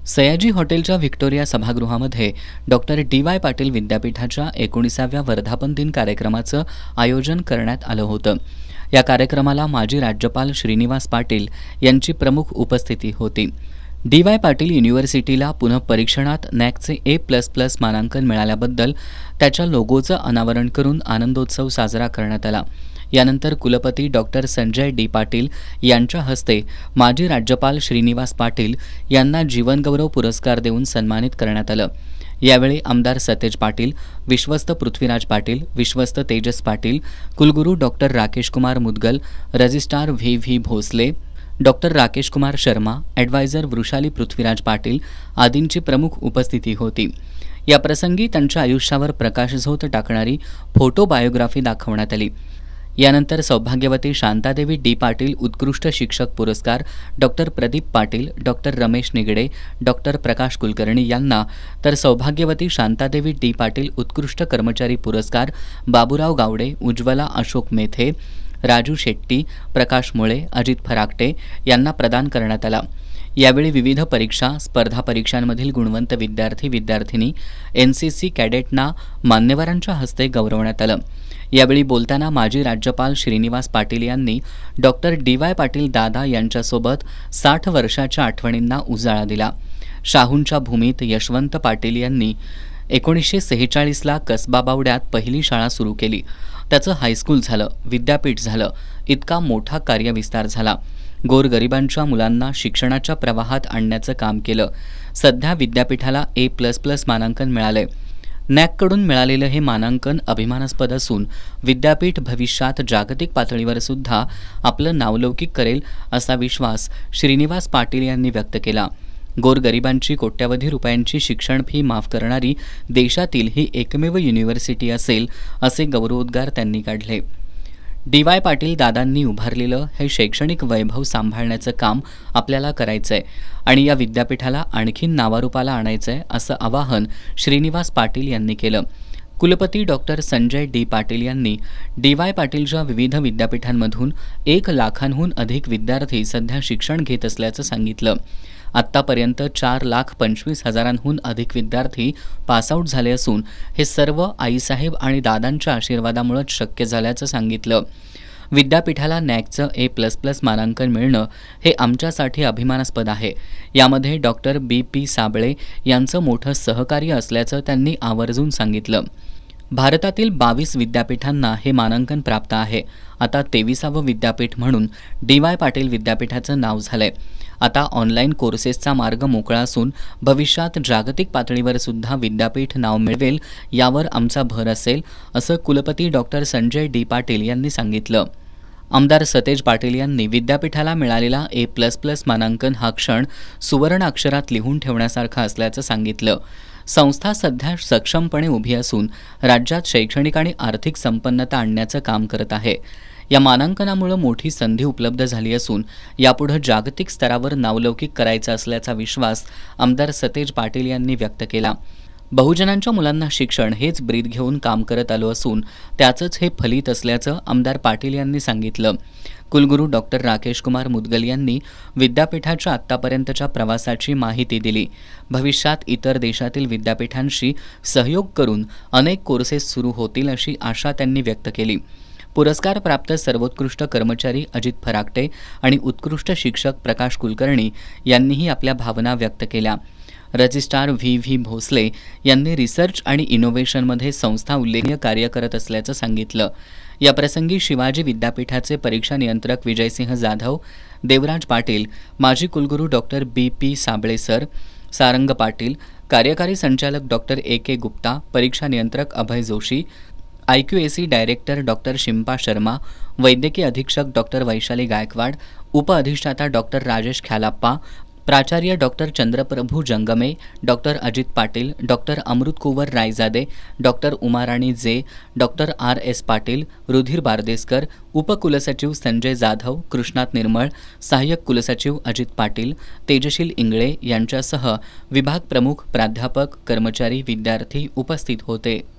सयाजी हॉटेलच्या व्हिक्टोरिया सभागृहामध्ये doctor DY. Patil विद्यापीठाच्या 19व्या वर्धापन दिन कार्यक्रमाचं आयोजन करण्यात आलं होतं. या कार्यक्रमाला माजी राज्यपाल श्रीनिवास पाटील यांची प्रमुख उपस्थिती होती. डी.वाय. पाटील युनिव्हर्सिटीला पुनःपरीक्षणात नॅकचे A++ मानांकन मिळाल्याबद्दल त्याच्या लोगोचं अनावरण करून आनंदोत्सव साजरा करण्यात आला. यानंतर कुलपती डॉक्टर संजय डी. पाटील यांच्या हस्ते माजी राज्यपाल श्रीनिवास पाटील यांना जीवनगौरव पुरस्कार देऊन सन्मानित करण्यात आलं. यावेळी आमदार सतेज पाटील, विश्वस्त पृथ्वीराज पाटील, विश्वस्त तेजस पाटील, कुलगुरू doctor Rakesh Kumar Mudgal, registrar V Bhosale, doctor Rakesh Kumar Sharma, adviser Vrushali Prithviraj Patil आदींची प्रमुख उपस्थिती होती. या प्रसंगी त्यांच्या आयुष्यावर प्रकाशझोत टाकणारी फोटो बायोग्राफी दाखवण्यात आली. यानंतर सौभाग्यवती शांतादेवी डी. पाटील उत्कृष्ट शिक्षक पुरस्कार doctor Pradeep Patil, doctor Ramesh Nigade, doctor Prakash Kulkarni यांना, तर सौभाग्यवती शांतादेवी डी. पाटील उत्कृष्ट कर्मचारी पुरस्कार बाबूराव गावडे, उज्ज्वला अशोक मेथे, राजू शेट्टी, प्रकाश मुळे, अजित फराकटे यांना प्रदान करण्यात आला. यावेळी विविध परीक्षा, स्पर्धा परीक्षांमधील गुणवंत विद्यार्थी-विद्यार्थिनी, NCC कॅडेटना मान्यवरांच्या हस्ते गौरवण्यात आलं. यावेळी बोलताना माजी राज्यपाल श्रीनिवास पाटील यांनी डॉक्टर डी.वाय. पाटील दादा यांच्यासोबत 60 वर्षाच्या आठवणींना उजाळा दिला. शाहूंच्या भूमीत यशवंत पाटील यांनी 1946ला कसबा बावड्यात पहिली शाळा सुरू केली. त्याचं हायस्कूल झालं, विद्यापीठ झालं, इतका मोठा कार्यविस्तार झाला. गोरगरिबांच्या मुलांना शिक्षणाच्या प्रवाहात आणण्याचं काम केलं. सध्या विद्यापीठाला A++ मानांकन मिळालंय. नॅककडून मिळालेलं हे मानांकन अभिमानास्पद असून विद्यापीठ भविष्यात जागतिक पातळीवर सुद्धा आपलं नावलौकिक करेल असा विश्वास श्रीनिवास पाटील यांनी व्यक्त केला. गोरगरिबांची कोट्यवधी रुपयांची शिक्षण फी माफ करणारी देशातील ही एकमेव युनिव्हर्सिटी असेल असे गौरवोद्गार त्यांनी काढले. डी.वाय. पाटील दादांनी उभारलेलं हे शैक्षणिक वैभव सांभाळण्याचं काम आपल्याला करायचंय आणि या विद्यापीठाला आणखीन नावारूपाला आणायचंय असं आवाहन श्रीनिवास पाटील यांनी केलं. कुलपती डॉक्टर संजय डी. पाटील यांनी डी.वाय. पाटीलच्या विविध विद्यापीठांमधून 1 लाखांहून अधिक विद्यार्थी सध्या शिक्षण घेत असल्याचं सांगितलं. आत्तापर्यंत 4,25,000हून अधिक विद्यार्थी पासआउट झाले असून हे सर्व आईसाहेब आणि दादांच्या आशीर्वादामुळेच शक्य झाल्याचं सांगितलं. विद्यापीठाला नॅकचं A++ मानांकन मिळणं हे आमच्यासाठी अभिमानास्पद आहे. यामध्ये डॉक्टर B.P. साबळे यांचं मोठं सहकार्य असल्याचं त्यांनी आवर्जून सांगितलं. भारतातील 22 विद्यापीठांना हे मानांकन प्राप्त आहे. आता 23वं विद्यापीठ म्हणून डी.वाय. पाटील विद्यापीठाचं नाव झालंय. आता ऑनलाईन कोर्सेसचा मार्ग मोकळा असून भविष्यात जागतिक पातळीवर सुद्धा विद्यापीठ नाव मिळवेल यावर आमचा भर असेल असं कुलपती डॉक्टर संजय डी. पाटील यांनी सांगितलं. आमदार सतेज पाटील यांनी विद्यापीठाला मिळालेला A++ मानांकन हा क्षण सुवर्ण अक्षरात लिहून ठेवण्यासारखा असल्याचं सांगितलं. संस्था सध्या सक्षमपणे उभी असून राज्यात शैक्षणिक आणि आर्थिक संपन्नता आणण्याचं काम करत आहे. या मानांकनामुळे मोठी संधी उपलब्ध झाली असून यापुढे जागतिक स्तरावर नावलौकिक करायचा असल्याचा विश्वास आमदार सतेज पाटील यांनी व्यक्त केला. बहुजनांच्या मुलांना शिक्षण हेच ब्रीद घेऊन काम करत आलो असून त्याचंच हे फलित असल्याचं आमदार पाटील यांनी सांगितलं. कुलगुरू डॉक्टर राकेश कुमार मुदगल यांनी विद्यापीठाच्या आत्तापर्यंतच्या प्रवासाची माहिती दिली. भविष्यात इतर देशातील विद्यापीठांशी सहयोग करून अनेक कोर्सेस सुरू होतील अशी आशा त्यांनी व्यक्त केली. पुरस्कार प्राप्त सर्वोत्कृष्ट कर्मचारी अजित फराकटे आणि उत्कृष्ट शिक्षक प्रकाश कुलकर्णी यांनीही आपल्या भावना व्यक्त केल्या. रजिस्ट्रार व्ही भोसले यांनी रिसर्च आणि इनोव्हेशनमध्ये संस्था उल्लेखनीय कार्य करत असल्याचं सांगितलं. या प्रसंगी शिवाजी विद्यापीठाचे परीक्षा नियंत्रक विजयसिंह जाधव, देवराज पाटील, माजी कुलगुरू doctor B.P. Sable sir, Sarang Patil, कार्यकारी संचालक डॉक्टर A.K. गुप्ता, परीक्षा नियंत्रक Abhay Joshi, IQAC director doctor Shimpa Sharma, वैद्यकीय अधीक्षक डॉक्टर वैशाली गायकवाड, उपअधिष्ठाता डॉक्टर राजेश ख्यालाप्पा, प्राचार्य doctor Chandraprabhu Jangame, doctor Ajit Patil, doctor Amrut Kunwar Raijade, doctor Umarani J, doctor R.S. Patil, रुधिर बारदेसकर, उपकुलसचिव संजय जाधव, कृष्णात निर्मळ, सहाय्यक कुलसचिव अजित पाटील, तेजशील इंगळे यांच्यासह विभाग प्रमुख, प्राध्यापक, कर्मचारी, विद्यार्थी उपस्थित होते.